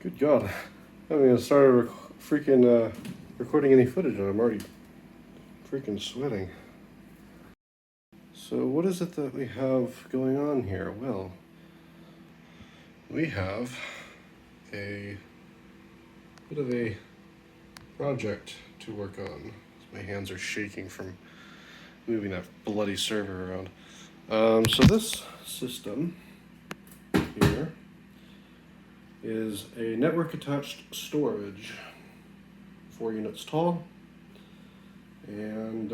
Good God. I haven't even started recording any footage and I'm already freaking sweating. So what is it that we have going on here? Well, we have a bit of a project to work on. My hands are shaking from moving that bloody server around. So this system here is a network attached storage, 4 units tall, and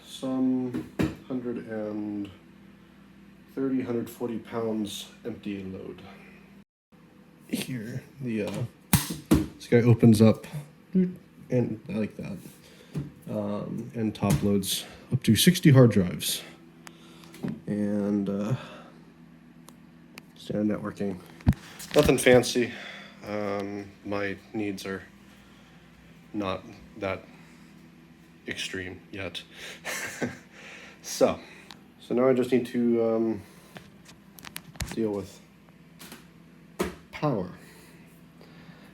some 130, 140 pounds empty load. Here, this guy opens up, and like that, and top loads up to 60 hard drives, and standard networking. Nothing fancy. My needs are not that extreme yet. So now I just need to deal with power,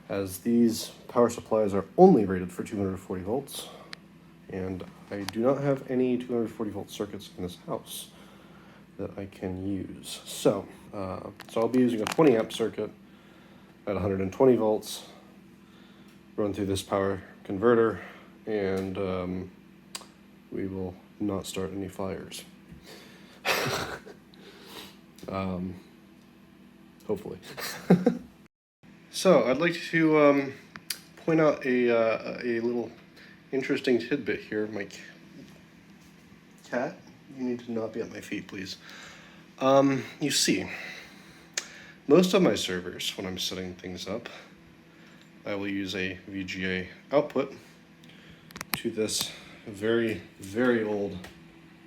as these power supplies are only rated for 240 volts, and I do not have any 240 volt circuits in this house that I can use. So I'll be using a 20 amp circuit at 120 volts, run through this power converter, and we will not start any fires. Hopefully. So I'd like to point out a little interesting tidbit here. My cat, you need to not be at my feet, please. You see, most of my servers, when I'm setting things up, I will use a VGA output to this very, very old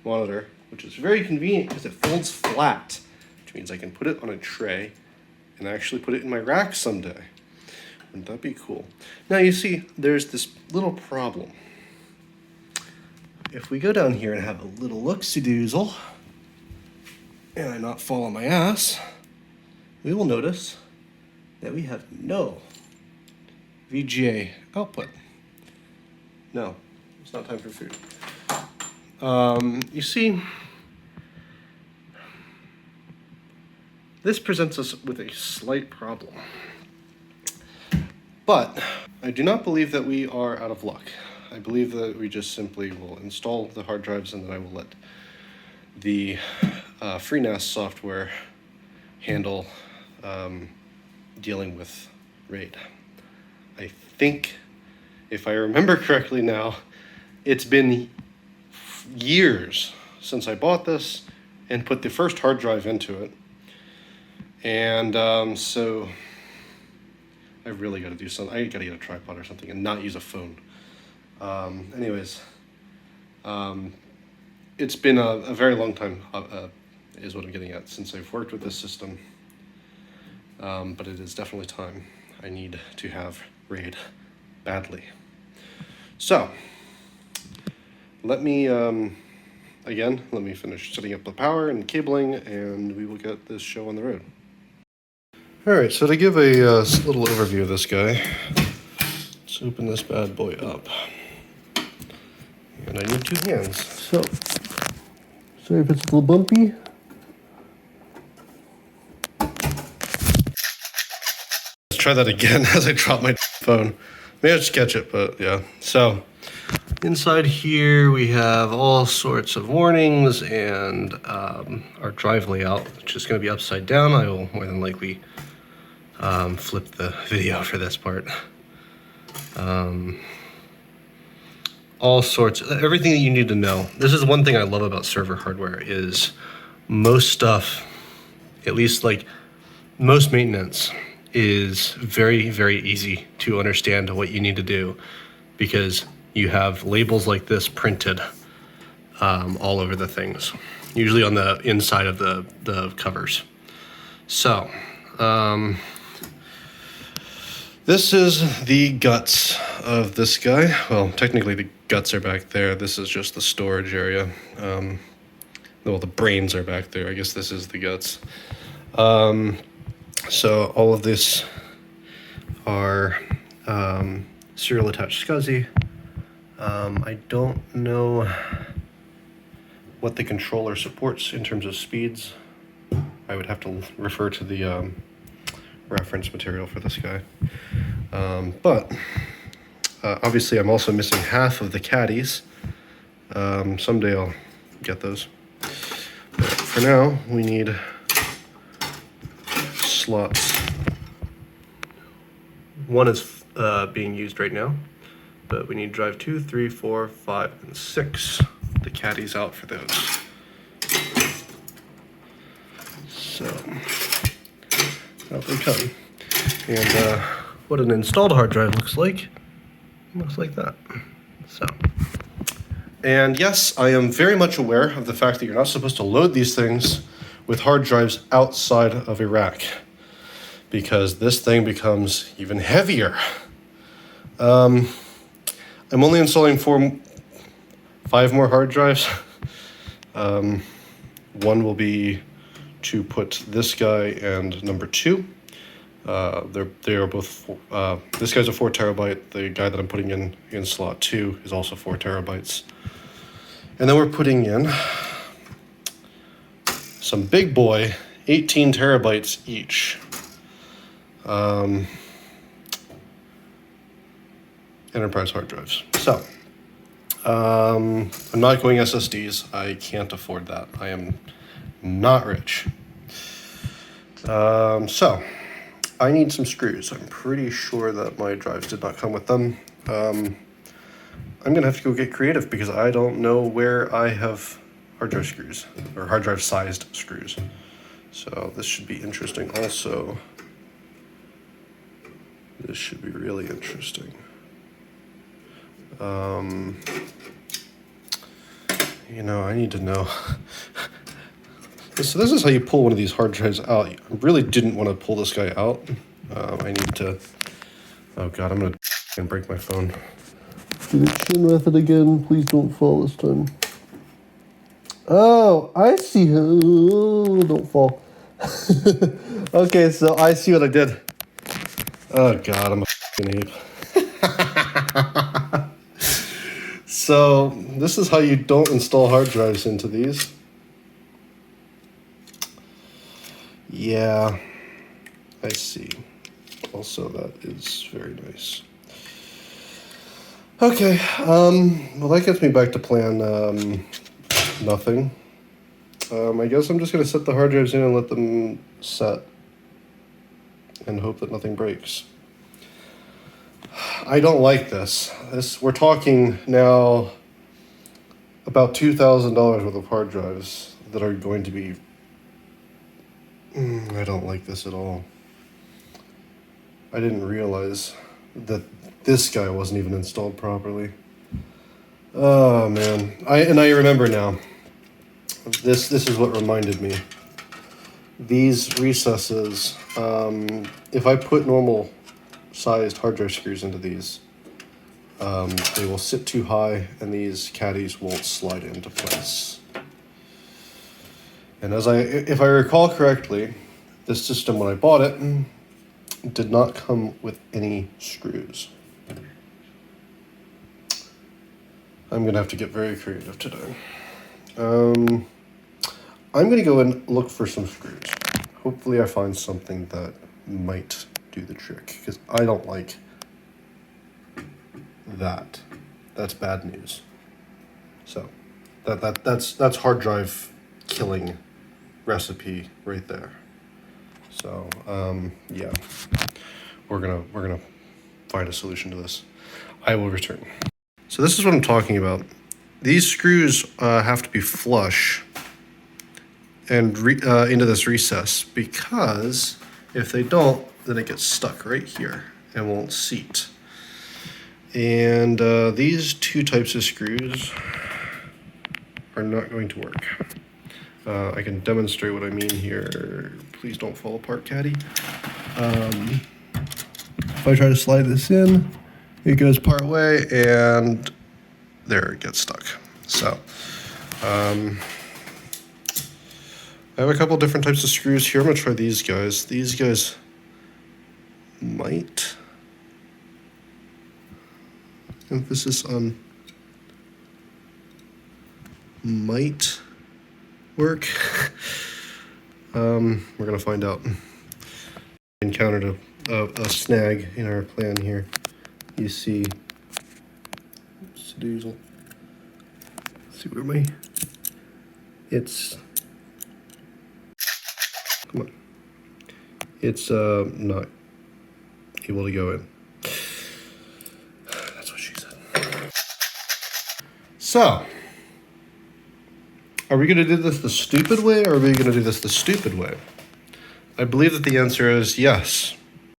monitor, which is very convenient because it folds flat, which means I can put it on a tray and actually put it in my rack someday. Wouldn't that be cool? Now you see, there's this little problem. If we go down here and have a little look-see-doozle, and I not fall on my ass, we will notice that we have no VGA output. No, it's not time for food. You see, this presents us with a slight problem. But I do not believe that we are out of luck. I believe that we just simply will install the hard drives, and then I will let the free NAS software handle dealing with RAID. I think, if I remember correctly now, it's been years since I bought this and put the first hard drive into it. And so I really got to do something. I got to get a tripod or something and not use a phone. It's been a very long time, is what I'm getting at, since I've worked with this system. But it is definitely time. I need to have RAID badly. So, let me finish setting up the power and cabling, and we will get this show on the road. Alright, so to give a little overview of this guy, let's open this bad boy up. And I need 2 hands. So, sorry if it's a little bumpy. Let's try that again as I drop my phone. Maybe I'll just catch it, but yeah. So, inside here we have all sorts of warnings and our drive layout, which is going to be upside down. I will more than likely flip the video for this part. All sorts, everything that you need to know. This is one thing I love about server hardware is most stuff, at least like most maintenance, is very, very easy to understand what you need to do because you have labels like this printed all over the things, usually on the inside of the covers. So, this is the guts of this guy. Well, technically the guts are back there. This is just the storage area. Well, the brains are back there. I guess this is the guts. So all of this are serial attached SCSI. I don't know what the controller supports in terms of speeds. I would have to refer to the reference material for this guy. But obviously I'm also missing half of the caddies. Someday I'll get those. But for now, we need slots. One is being used right now, but we need drive 2, 3, 4, 5, and 6. The caddies out for those. So out they come. And what an installed hard drive looks like. It looks like that. So. And yes, I am very much aware of the fact that you're not supposed to load these things with hard drives outside of a rack, because this thing becomes even heavier. I'm only installing 5 more hard drives. One will be to put this guy and number 2. They are both. This guy's a 4 terabyte. The guy that I'm putting in slot 2 is also 4 terabytes. And then we're putting in some big boy 18 terabytes each. Enterprise hard drives. So I'm not going SSDs. I can't afford that. I am not rich. So I need some screws. I'm pretty sure that my drives did not come with them. I'm gonna have to go get creative because I don't know where I have hard drive screws or hard drive sized screws. So this should be interesting also. This should be really interesting. You know, I need to know. So this is how you pull one of these hard drives out. I really didn't want to pull this guy out. I need to, oh God, I'm gonna break my phone. Do the chin method again. Please don't fall this time. Oh, I see. Oh, don't fall. Okay, so I see what I did. Oh God, I'm a f***ing ape. So this is how you don't install hard drives into these. Yeah, I see. Also, that is very nice. Okay, well that gets me back to plan nothing. I guess I'm just gonna set the hard drives in and let them set and hope that nothing breaks. I don't like this. We're talking now about $2,000 worth of hard drives that are going to be, I don't like this at all. I didn't realize that this guy wasn't even installed properly. Oh man, I remember now. This is what reminded me. These recesses, if I put normal sized hard drive screws into these, they will sit too high and these caddies won't slide into place. And if I recall correctly, this system when I bought it did not come with any screws. I'm gonna have to get very creative today. I'm gonna go and look for some screws. Hopefully I find something that might do the trick, because I don't like that. That's bad news. So that's hard drive killing recipe right there. So yeah, we're gonna find a solution to this. I will return. So this is what I'm talking about. These screws have to be flush and into this recess, because if they don't, then it gets stuck right here and won't seat. And these 2 types of screws are not going to work. I can demonstrate what I mean here. Please don't fall apart, caddy. If I try to slide this in, it goes part way and there it gets stuck. So I have a couple different types of screws here. I'm gonna try these guys. These guys might Emphasis on might work. We're gonna find out. Encountered a snag in our plan here. You see, let's see where my, it's, come on. It's not able to go in. That's what she said. So, are we gonna do this the stupid way, or are we gonna do this the stupid way? I believe that the answer is yes.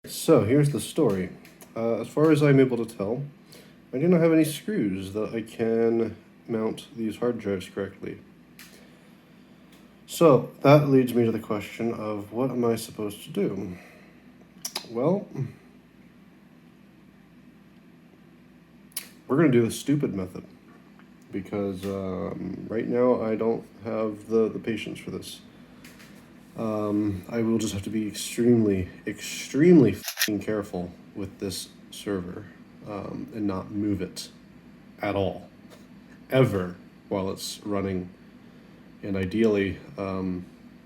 So here's the story. As far as I'm able to tell, I do not have any screws that I can mount these hard drives correctly. So that leads me to the question of what am I supposed to do? Well, we're going to do the stupid method because right now I don't have the patience for this. I will just have to be extremely f***ing careful with this server and not move it at all, ever, while it's running. And ideally,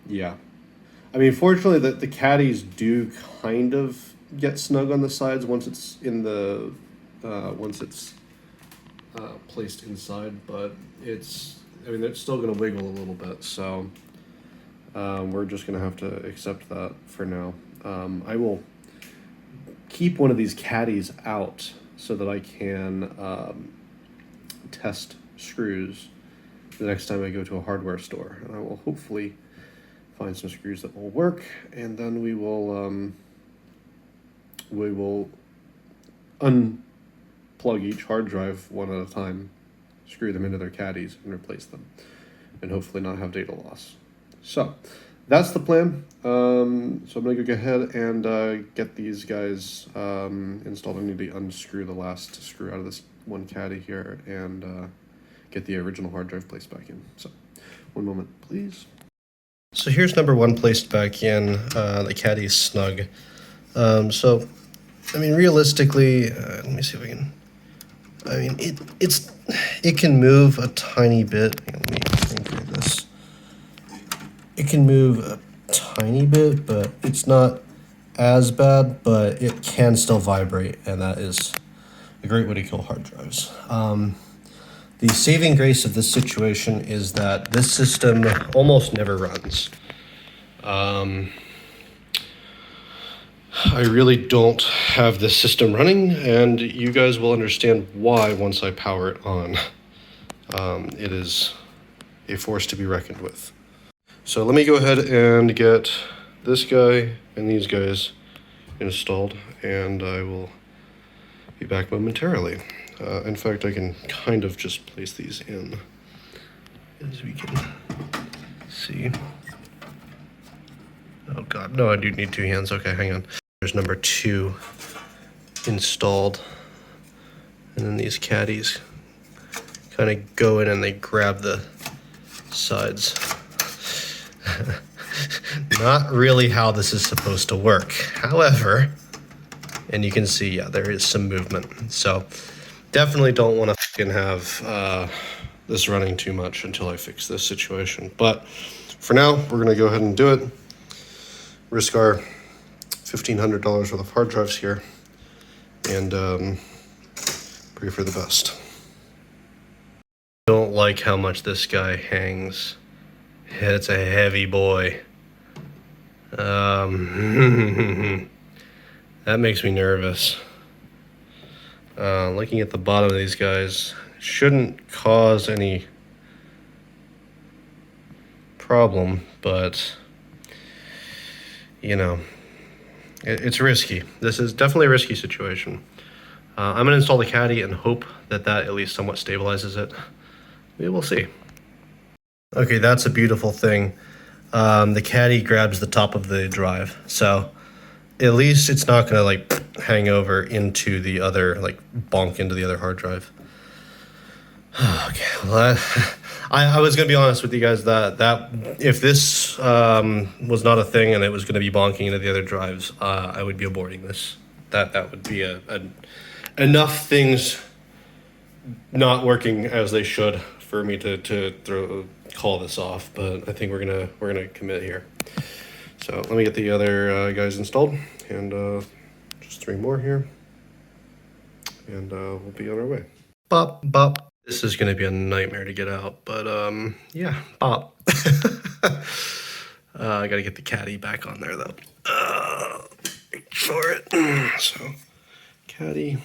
yeah. I mean, fortunately, the caddies do kind of get snug on the sides once it's in the placed inside, but it's still going to wiggle a little bit, so. We're just going to have to accept that for now. I will keep one of these caddies out so that I can test screws the next time I go to a hardware store. And I will hopefully find some screws that will work, and then we will unplug each hard drive one at a time, screw them into their caddies, and replace them, and hopefully not have data loss. So that's the plan. So I'm going to go ahead and get these guys installed. I need to unscrew the last screw out of this one caddy here and get the original hard drive placed back in. So one moment, please. So here's number one placed back in. The caddy's snug. So, I mean, realistically, let me see if I can. I mean, it can move a tiny bit. Let me think this. It can move a tiny bit, but it's not as bad, but it can still vibrate, and that is a great way to kill hard drives. The saving grace of this situation is that this system almost never runs. I really don't have this system running, and you guys will understand why once I power it on. It is a force to be reckoned with. So let me go ahead and get this guy and these guys installed, and I will be back momentarily. In fact, I can kind of just place these in, as we can see. Oh God, no, I do need two hands. Okay, hang on. There's number 2 installed, and then these caddies kind of go in and they grab the sides. Not really how this is supposed to work. However, and you can see, yeah, there is some movement. So definitely don't want to have this running too much until I fix this situation. But for now, we're going to go ahead and do it. Risk our $1,500 worth of hard drives here and pray for the best. Don't like how much this guy hangs. It's a heavy boy. That makes me nervous. Looking at the bottom of these guys shouldn't cause any problem, but you know, it's risky. This is definitely a risky situation. I'm gonna install the caddy and hope that at least somewhat stabilizes it. We will see. Okay, that's a beautiful thing. The caddy grabs the top of the drive, so at least it's not gonna like hang over into the other, like bonk into the other hard drive. Okay, well, I was gonna be honest with you guys that if this was not a thing and it was gonna be bonking into the other drives, I would be aborting this. That would be enough things not working as they should for me to call this off, but I think we're gonna commit here. So let me get the other guys installed, and just 3 more here, and we'll be on our way. Bop bop. This is gonna be a nightmare to get out, but yeah, bop. I gotta get the caddy back on there though. For it. So caddy.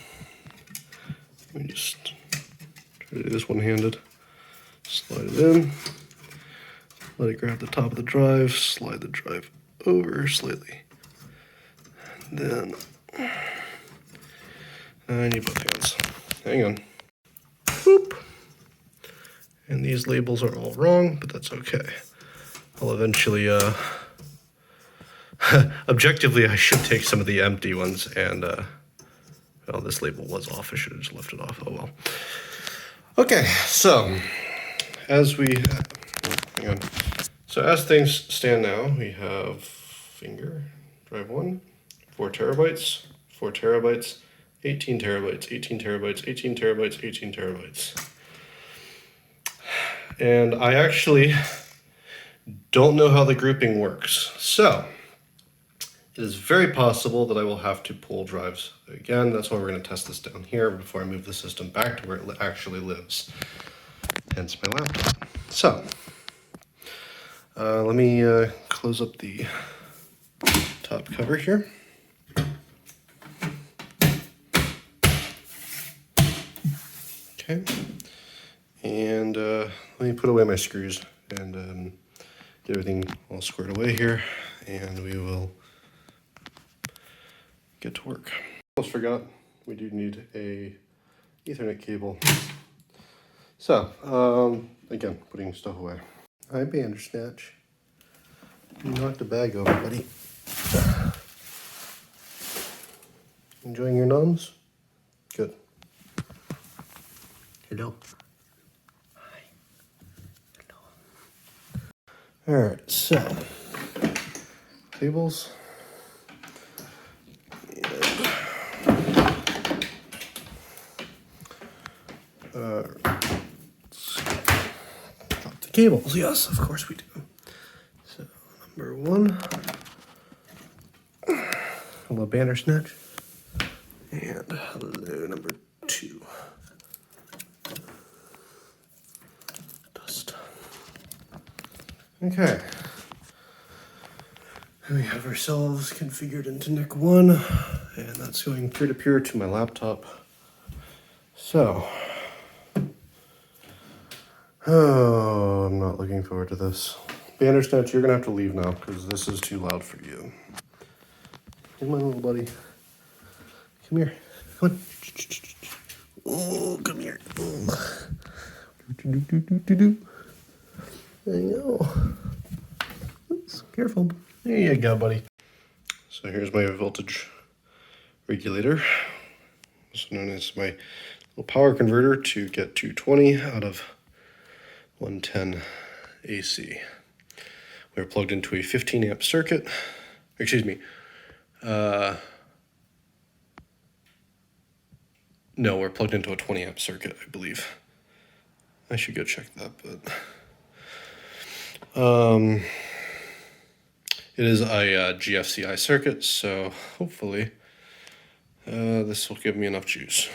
Let me just try to do this one-handed. Slide it in. Let it grab the top of the drive. Slide the drive over slightly. And then I need both hands. Hang on. Boop. And these labels are all wrong, but that's okay. I'll eventually, objectively, I should take some of the empty ones and, well, this label was off. I should have just left it off. Oh well. Okay, so as hang on. So as things stand now, we have finger drive 1, 4 terabytes, 4 terabytes, 18 terabytes, 18 terabytes, 18 terabytes, 18 terabytes. And I actually don't know how the grouping works. So it is very possible that I will have to pull drives again. That's why we're going to test this down here before I move the system back to where it actually lives. Hence my laptop. So let me close up the top cover here. Okay. And let me put away my screws and get everything all squared away here, and we will get to work. Almost forgot, we do need a Ethernet cable. So, again, putting stuff away. Hi, Bandersnatch. You knocked the bag over, buddy. Enjoying your noms? Good. Hello. Hi. Hello. Alright, so cables. Drop the cables. Yes, of course we do. So number 1. Hello, Bandersnatch. And hello, number 2. Dust. Okay. We have ourselves configured into NIC 1, and that's going peer-to-peer to my laptop. So, oh, I'm not looking forward to this. Bandersnatch, you're gonna have to leave now because this is too loud for you. Come on, little buddy. Come here. Come on. Oh, come here. I know. Oops, careful. There you go, buddy. So here's my voltage regulator, also known as my little power converter to get 220 out of 110 AC. We're plugged into a 15 amp circuit. Excuse me. No, we're plugged into a 20 amp circuit, I believe. I should go check that, but it is a GFCI circuit, so hopefully this will give me enough juice.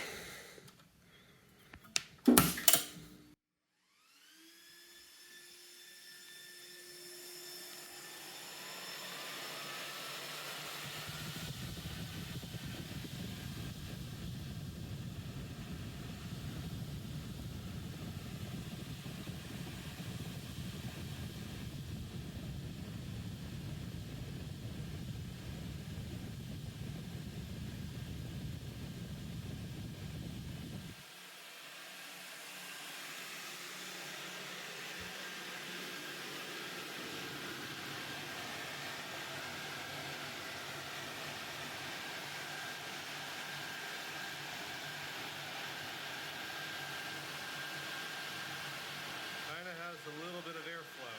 A little bit of airflow.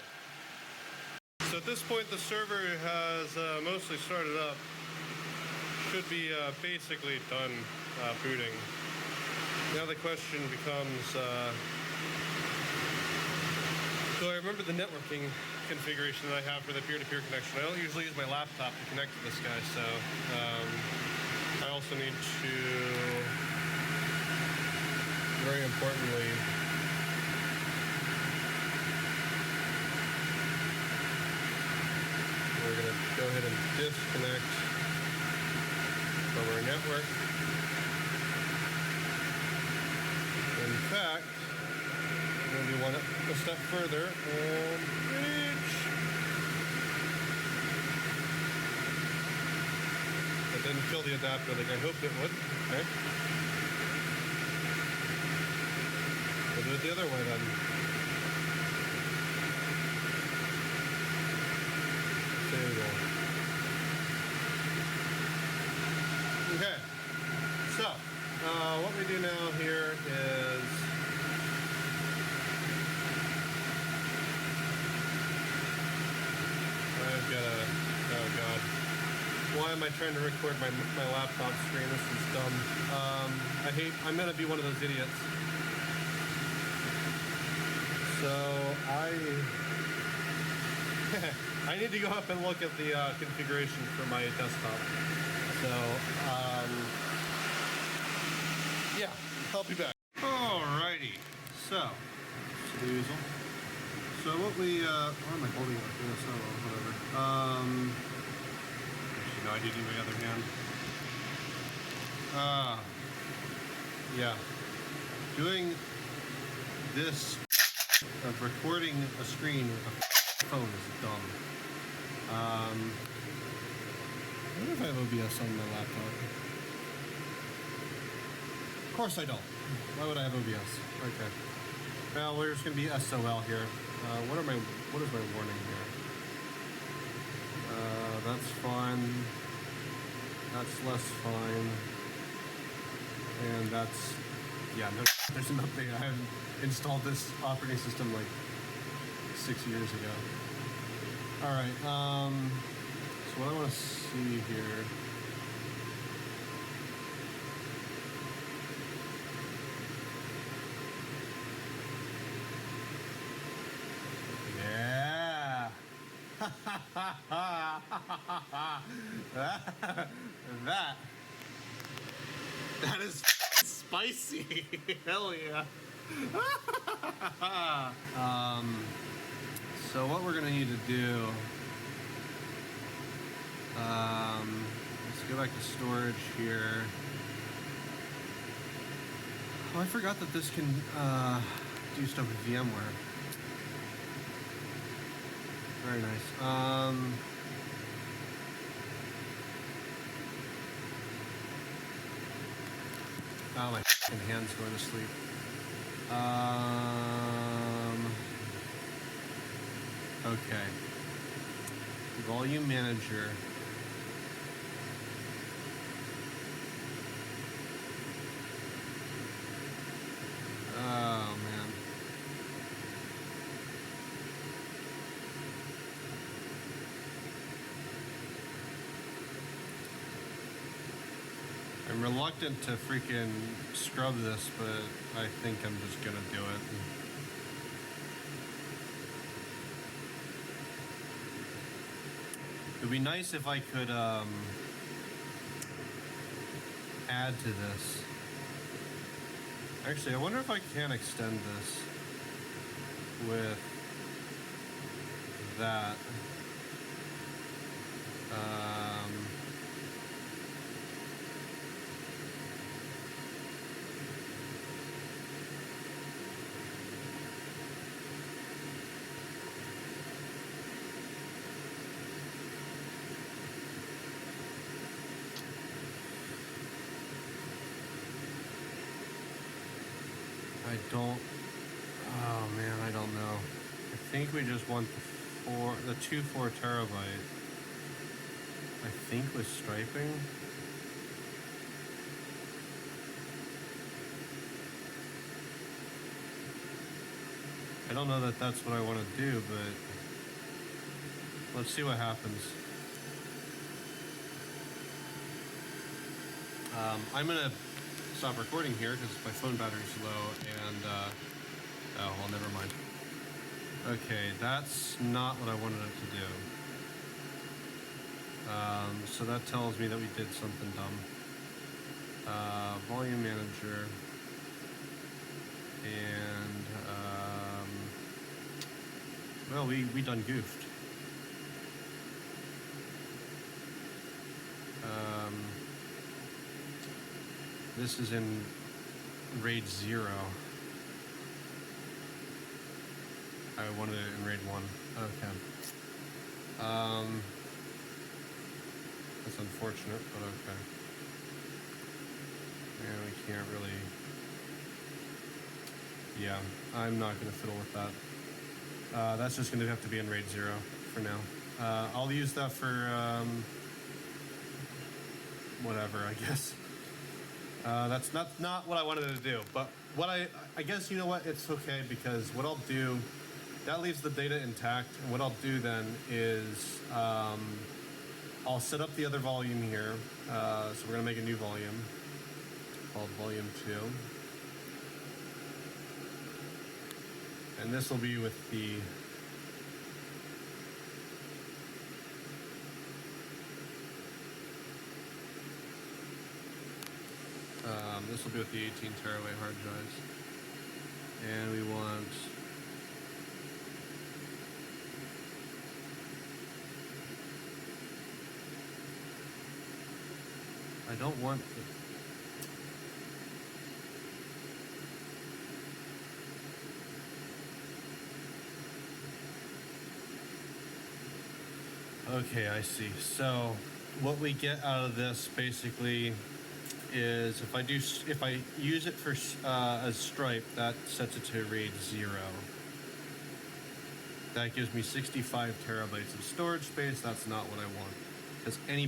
So at this point the server has mostly started up. Should be basically done booting. Now the question becomes, so I remember the networking configuration that I have for the peer-to-peer connection. I don't usually use my laptop to connect to this guy, so I also need to, very importantly, we're going to go ahead and disconnect from our network. In fact, I'm going to do one a step further and reach. It didn't kill the adapter like I hoped it would. Okay. We'll do it the other way then. There we go. Okay. So, what we do now here is I've got a, oh God. Why am I trying to record my laptop screen? This is dumb. I'm gonna be one of those idiots. So I need to go up and look at the configuration for my desktop. So, yeah, I'll be back. Alrighty, so the usual. So what we, why am I holding it like this? Oh, well, whatever. Actually, no, I did use my other hand. Yeah. Doing this, of recording a screen with a phone is dumb. I wonder if I have OBS on my laptop. Of course I don't. Why would I have OBS? Okay. Well, there's going to be SOL here. What is my warning here? That's fine. That's less fine. And that's, yeah, there's an update. I haven't installed this operating system like 6 years ago. All right, so what I want to see here. Yeah. That is spicy. Hell yeah. So what we're gonna need to do, let's go back to storage here. Oh, I forgot that this can do stuff with VMware. Very nice. Oh, my hand's going to sleep. Okay. Volume manager. Oh, man. I'm reluctant to freaking scrub this, but I think I'm just gonna do it. It'd be nice if I could add to this. Actually, I wonder if I can extend this with that. Oh man, I don't know. I think we just want the 4 terabyte. I think with striping. I don't know that that's what I want to do, but let's see what happens. I'm gonna stop recording here because my phone battery's low and, oh, well, never mind. Okay, that's not what I wanted it to do. So that tells me that we did something dumb. Volume manager. And, well, we done goofed. This is in RAID 0. I wanted it in RAID 1. Okay. That's unfortunate, but okay. Yeah, we can't really... Yeah, I'm not going to fiddle with that. That's just going to have to be in RAID 0 for now. I'll use that for whatever, I guess. That's not what I wanted to do, but what I guess, you know what, it's okay, because what I'll do, that leaves the data intact, and what I'll do then is I'll set up the other volume here. So we're going to make a new volume called volume 2. And this will be with the this will be with the 18 terabyte hard drives. And we want I don't want the Okay, I see. So what we get out of this basically is if I use it for as stripe, that sets it to RAID 0. That gives me 65 terabytes of storage space. That's not what I want, because any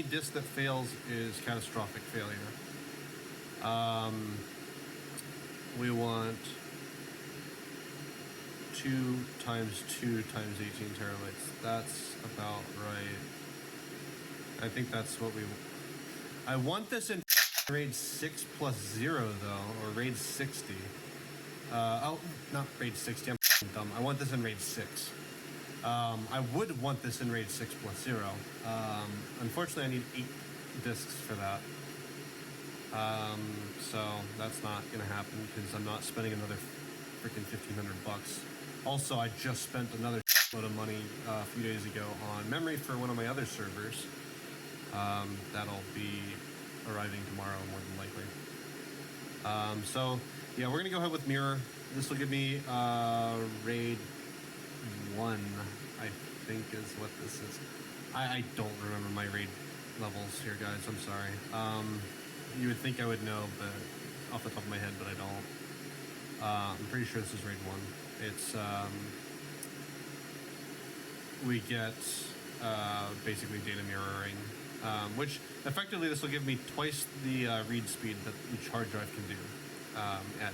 disk that fails is catastrophic failure. We want 2 times 2 times 18 terabytes. That's about right. I think that's what I want this in RAID 6 plus 0 though, or RAID 60. Oh, not RAID 60, I'm dumb. I want this in RAID 6. I would want this in RAID 6 plus 0. Unfortunately, I need 8 disks for that. So that's not gonna happen because I'm not spending another freaking $1,500. Also, I just spent another load of money a few days ago on memory for one of my other servers. That'll be arriving tomorrow, more than likely. So, yeah, we're going to go ahead with mirror. This will give me RAID 1, I think is what this is. I don't remember my RAID levels here, guys. I'm sorry. You would think I would know, but off the top of my head, but I don't. I'm pretty sure this is RAID 1. It's, we get basically data mirroring, which effectively this will give me twice the read speed that each hard drive can do at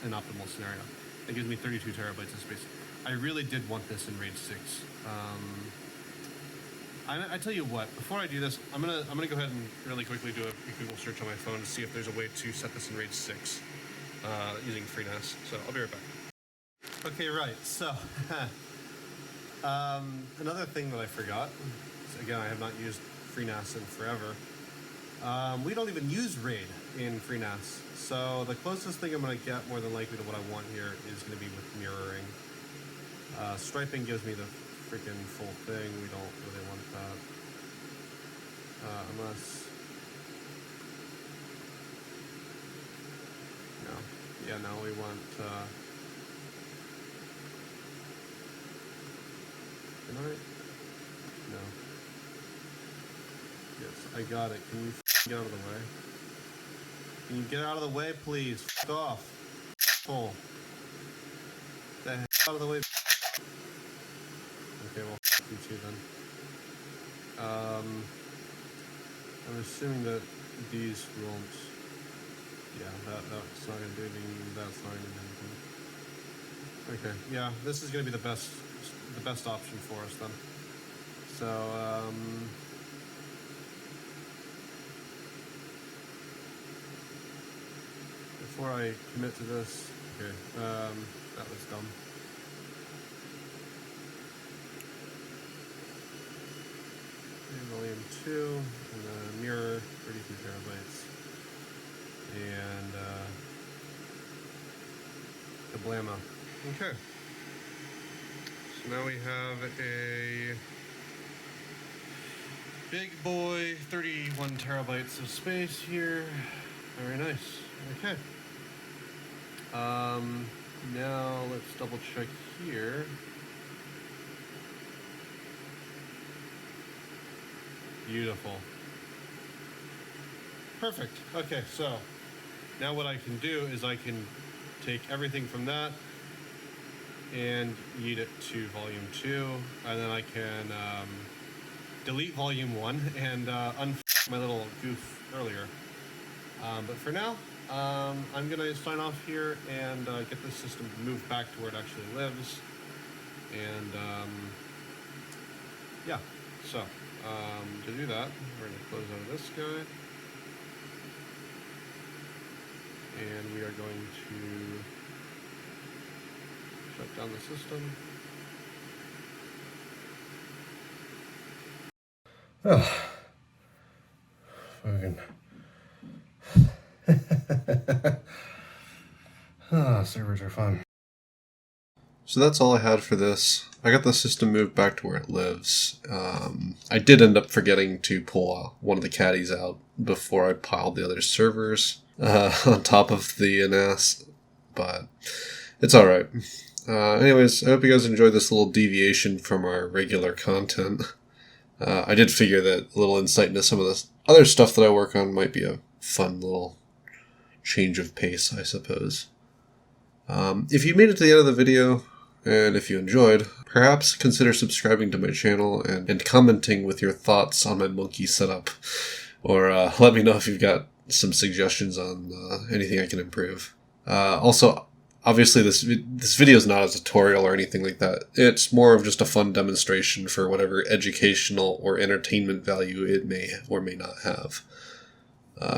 an optimal scenario. It gives me 32 terabytes of space. I really did want this in RAID 6. I tell you what, before I do this, I'm gonna go ahead and really quickly do a Google search on my phone to see if there's a way to set this in RAID 6 using FreeNAS. So I'll be right back. Okay, right. So another thing that I forgot. So again, I have not used FreeNAS in forever. We don't even use RAID in FreeNAS. So the closest thing I'm going to get, more than likely, to what I want here is going to be with mirroring. Striping gives me the freaking full thing. We don't really want that. Unless... No. Yeah, no, we want... Can I? No. Yes, I got it. Can you get out of the way? Can you get out of the way, please? F off. Full. The heck out of the way. Okay, well, you too then. I'm assuming that these won't. Yeah, that's not gonna do anything. That's not gonna do anything. Okay, yeah, this is gonna be the best option for us then. So, before I commit to this. Okay, that was dumb. Okay, volume 2, and the mirror, 32 terabytes. And the blammo. Okay. So now we have a big boy, 31 terabytes of space here. Very nice. Okay. Now let's double check here. Beautiful. Perfect. Okay, so now what I can do is I can take everything from that and yeet it to volume 2, and then I can delete volume 1 and my little goof earlier. But for now, I'm gonna sign off here and get this system moved back to where it actually lives. And yeah, so to do that, we're gonna close out of this guy. And we are going to shut down the system. Oh, fucking. Servers are fun. So that's all I had for this. I got the system moved back to where it lives. I did end up forgetting to pull one of the caddies out before I piled the other servers on top of the NAS, but it's alright. Anyways, I hope you guys enjoyed this little deviation from our regular content. I did figure that a little insight into some of the other stuff that I work on might be a fun little change of pace, I suppose. If you made it to the end of the video, and if you enjoyed, perhaps consider subscribing to my channel and commenting with your thoughts on my monkey setup. Or let me know if you've got some suggestions on anything I can improve. Also, obviously this video is not a tutorial or anything like that. It's more of just a fun demonstration for whatever educational or entertainment value it may or may not have.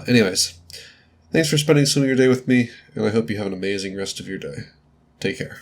Anyways, thanks for spending some of your day with me, and I hope you have an amazing rest of your day. Take care.